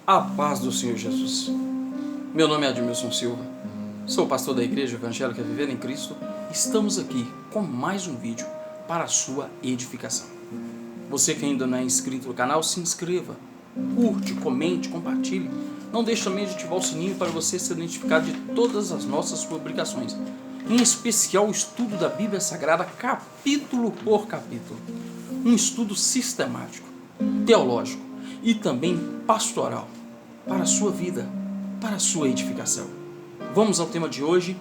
A paz do Senhor Jesus. Meu nome é Admilson Silva, sou pastor da Igreja Evangélica Viver em Cristo. Estamos aqui com mais um vídeo para a sua edificação. Você que ainda não é inscrito no canal, se inscreva, curte, comente, compartilhe. Não deixe também de ativar o sininho para você ser notificado de todas as nossas publicações, em especial o estudo da Bíblia Sagrada, capítulo por capítulo. Um estudo sistemático, teológico e também pastoral para a sua vida, para a sua edificação. Vamos ao tema de hoje,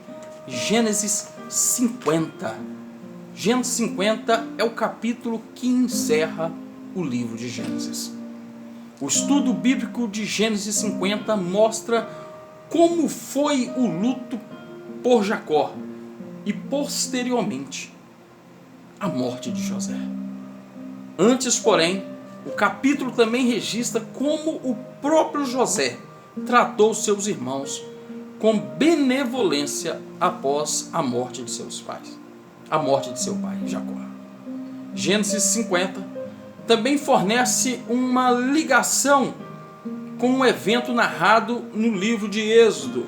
Gênesis 50. Gênesis 50 é o capítulo que encerra o livro de Gênesis. O estudo bíblico de Gênesis 50 mostra como foi o luto por Jacó e posteriormente a morte de José. Antes, porém, o capítulo também registra como o próprio José tratou seus irmãos com benevolência após a morte de seus pais, a morte de seu pai, Jacó. Gênesis 50 também fornece uma ligação com um evento narrado no livro de Êxodo.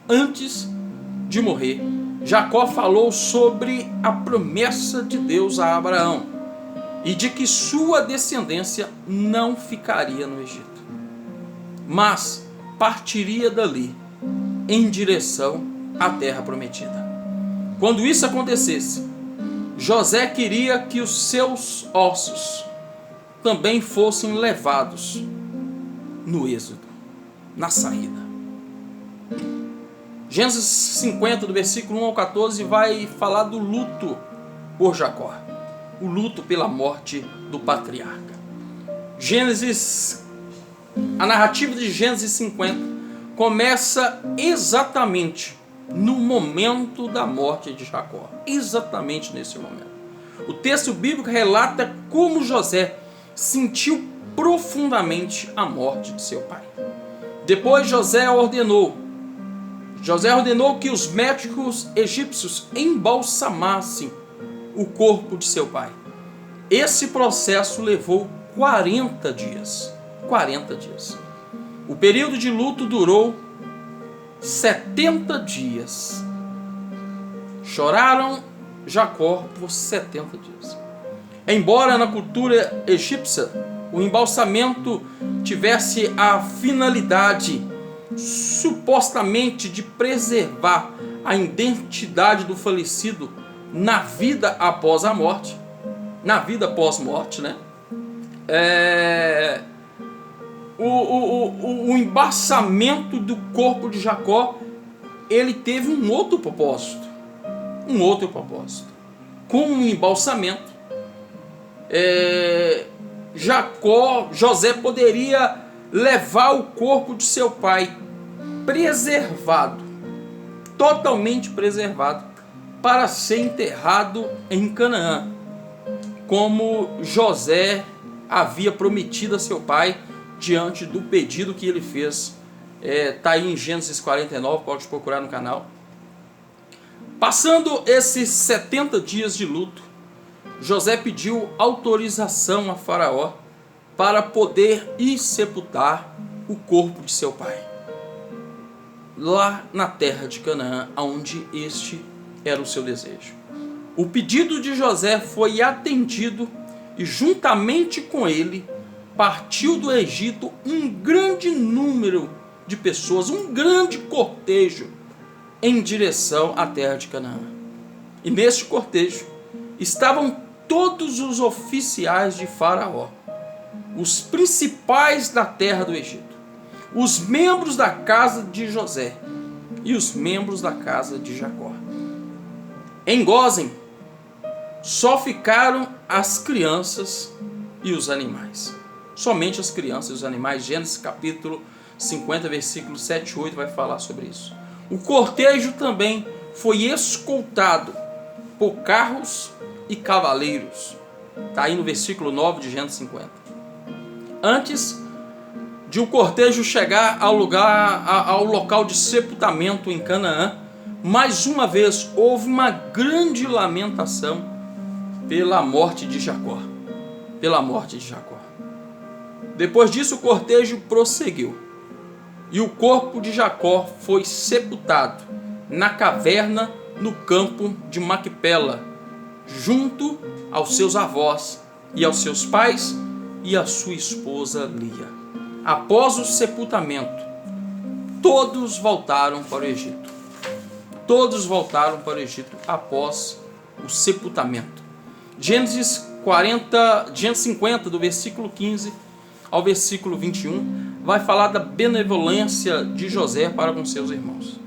Antes de morrer, Jacó falou sobre a promessa de Deus a Abraão e de que sua descendência não ficaria no Egito, mas partiria dali em direção à terra prometida. Quando isso acontecesse, José queria que os seus ossos também fossem levados no êxodo, na saída. Gênesis 50, do versículo 1 ao 14, vai falar do luto por Jacó, o luto pela morte do patriarca. A narrativa de Gênesis 50 começa exatamente no momento da morte de Jacó, exatamente nesse momento. O texto bíblico relata como José sentiu profundamente a morte de seu pai. Depois José ordenou que os médicos egípcios embalsamassem o corpo de seu pai. Esse processo levou 40 dias. O período de luto durou 70 dias. Choraram Jacó por 70 dias. Embora na cultura egípcia o embalsamento tivesse a finalidade supostamente de preservar a identidade do falecido na vida após a morte, na vida pós-morte, né? O embalsamento do corpo de Jacó, ele teve um outro propósito. Com o embalsamento, José poderia levar o corpo de seu pai preservado, totalmente preservado, para ser enterrado em Canaã, como José havia prometido a seu pai diante do pedido que ele fez. Está aí em Gênesis 49, pode procurar no canal. Passando esses 70 dias de luto, José pediu autorização a Faraó para poder ir sepultar o corpo de seu pai, lá na terra de Canaã, onde este era o seu desejo. O pedido de José foi atendido e juntamente com ele partiu do Egito um grande número de pessoas, um grande cortejo em direção à terra de Canaã. E neste cortejo estavam todos os oficiais de Faraó, os principais da terra do Egito, os membros da casa de José e os membros da casa de Jacó. Em Gósen só ficaram as crianças e os animais. Somente as crianças e os animais. Gênesis capítulo 50, versículos 7 e 8 vai falar sobre isso. O cortejo também foi escoltado por carros e cavaleiros. Está aí no versículo 9 de Gênesis 50. Antes de o cortejo chegar ao local de sepultamento em Canaã, mais uma vez houve uma grande lamentação pela morte de Jacó. Depois disso, o cortejo prosseguiu, e o corpo de Jacó foi sepultado na caverna no campo de Macpela, junto aos seus avós e aos seus pais e a sua esposa Lia. Após o sepultamento, todos voltaram para o Egito. Todos voltaram para o Egito após o sepultamento. Gênesis 50, do versículo 15 ao versículo 21, vai falar da benevolência de José para com seus irmãos.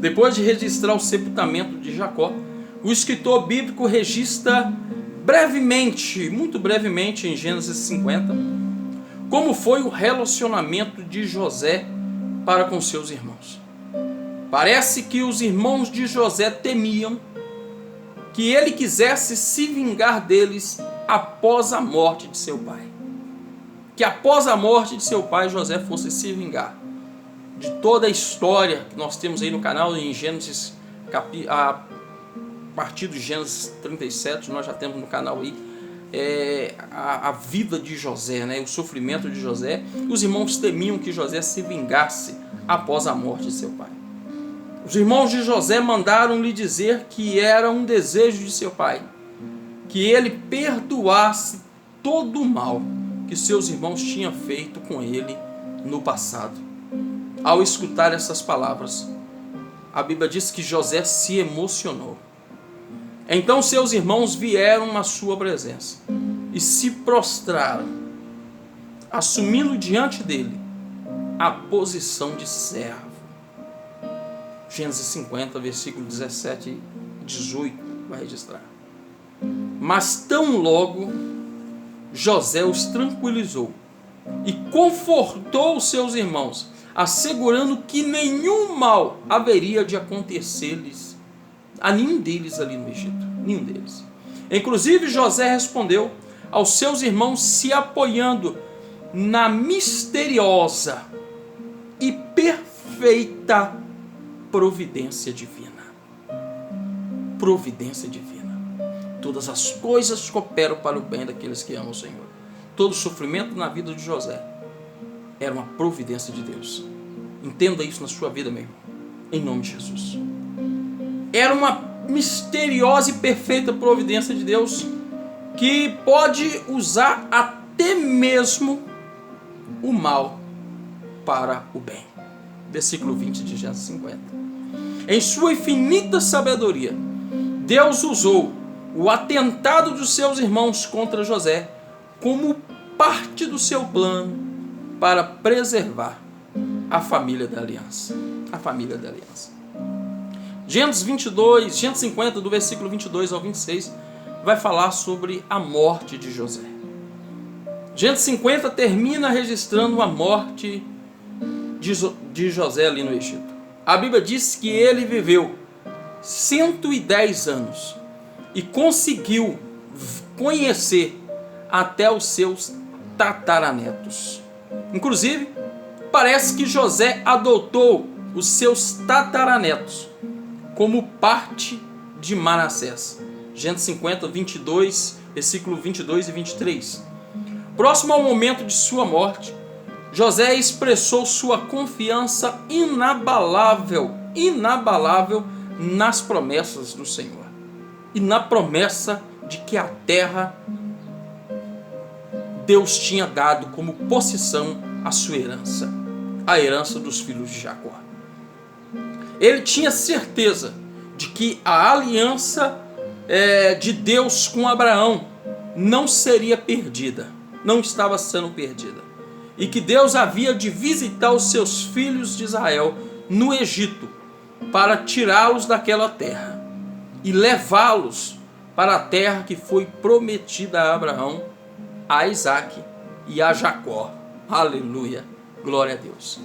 Depois de registrar o sepultamento de Jacó, o escritor bíblico registra brevemente, muito brevemente, em Gênesis 50, como foi o relacionamento de José para com seus irmãos. Parece que os irmãos de José temiam que ele quisesse se vingar deles após a morte de seu pai. Que após a morte de seu pai, José fosse se vingar de toda a história que nós temos aí no canal, em Gênesis, a partir do Gênesis 37, nós já temos no canal aí a vida de José, né? O sofrimento de José. Os irmãos temiam que José se vingasse após a morte de seu pai. Os irmãos de José mandaram-lhe dizer que era um desejo de seu pai, que ele perdoasse todo o mal que seus irmãos tinham feito com ele no passado. Ao escutar essas palavras, a Bíblia diz que José se emocionou. Então seus irmãos vieram à sua presença e se prostraram, assumindo diante dele a posição de servo. Gênesis 50, versículo 17 e 18 vai registrar. Mas tão logo José os tranquilizou e confortou os seus irmãos, assegurando que nenhum mal haveria de acontecer-lhes a nenhum deles ali no Egito. Nenhum deles. Inclusive José respondeu aos seus irmãos se apoiando na misteriosa e perfeita providência divina. Providência divina. Todas as coisas cooperam para o bem daqueles que amam o Senhor. Todo sofrimento na vida de José era uma providência de Deus. Entenda isso na sua vida, meu irmão. Em nome de Jesus. Era uma misteriosa e perfeita providência de Deus que pode usar até mesmo o mal para o bem. Versículo 20 de Gênesis 50. Em sua infinita sabedoria, Deus usou o atentado dos seus irmãos contra José como parte do seu plano para preservar a família da aliança. A família da aliança. Gênesis 50, do versículo 22 ao 26, vai falar sobre a morte de José. Gênesis 50 termina registrando a morte de José ali no Egito. A Bíblia diz que ele viveu 110 anos e conseguiu conhecer até os seus tataranetos. Inclusive, parece que José adotou os seus tataranetos como parte de Manassés. Gênesis 50, 22, versículo 22 e 23. Próximo ao momento de sua morte, José expressou sua confiança inabalável nas promessas do Senhor e na promessa de que a terra Deus tinha dado como possessão a sua herança, a herança dos filhos de Jacó. Ele tinha certeza de que a aliança de Deus com Abraão não seria perdida, não estava sendo perdida, e que Deus havia de visitar os seus filhos de Israel no Egito para tirá-los daquela terra e levá-los para a terra que foi prometida a Abraão, a Isaac e a Jacó. Aleluia, glória a Deus.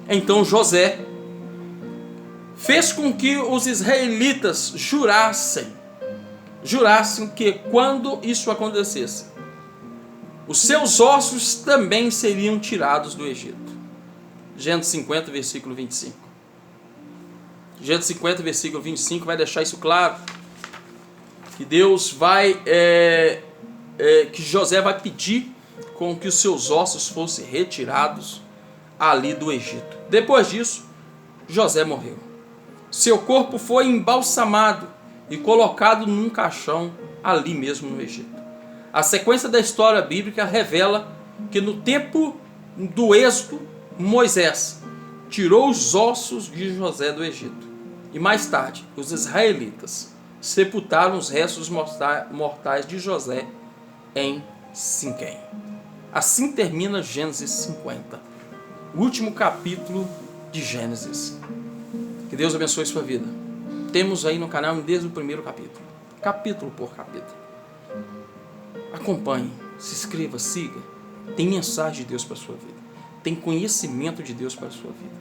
Então José fez com que os israelitas jurassem que quando isso acontecesse, os seus ossos também seriam tirados do Egito. Gênesis 50, versículo 25. Gênesis 50, versículo 25 vai deixar isso claro, que Deus vai, que José vai pedir com que os seus ossos fossem retirados ali do Egito. Depois disso, José morreu. Seu corpo foi embalsamado e colocado num caixão ali mesmo no Egito. A sequência da história bíblica revela que no tempo do Êxodo, Moisés tirou os ossos de José do Egito. E mais tarde, os israelitas sepultaram os restos mortais de José em Siquém. Assim termina Gênesis 50, o último capítulo de Gênesis. Que Deus abençoe sua vida. Temos aí no canal desde o primeiro capítulo, capítulo por capítulo. Acompanhe, se inscreva, siga. Tem mensagem de Deus para a sua vida. Tem conhecimento de Deus para a sua vida.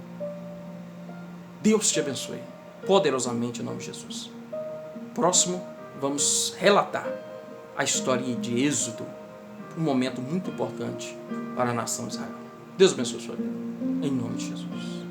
Deus te abençoe poderosamente em nome de Jesus. Próximo, vamos relatar a história de Êxodo, um momento muito importante para a nação de Israel. Deus abençoe a sua vida. Em nome de Jesus.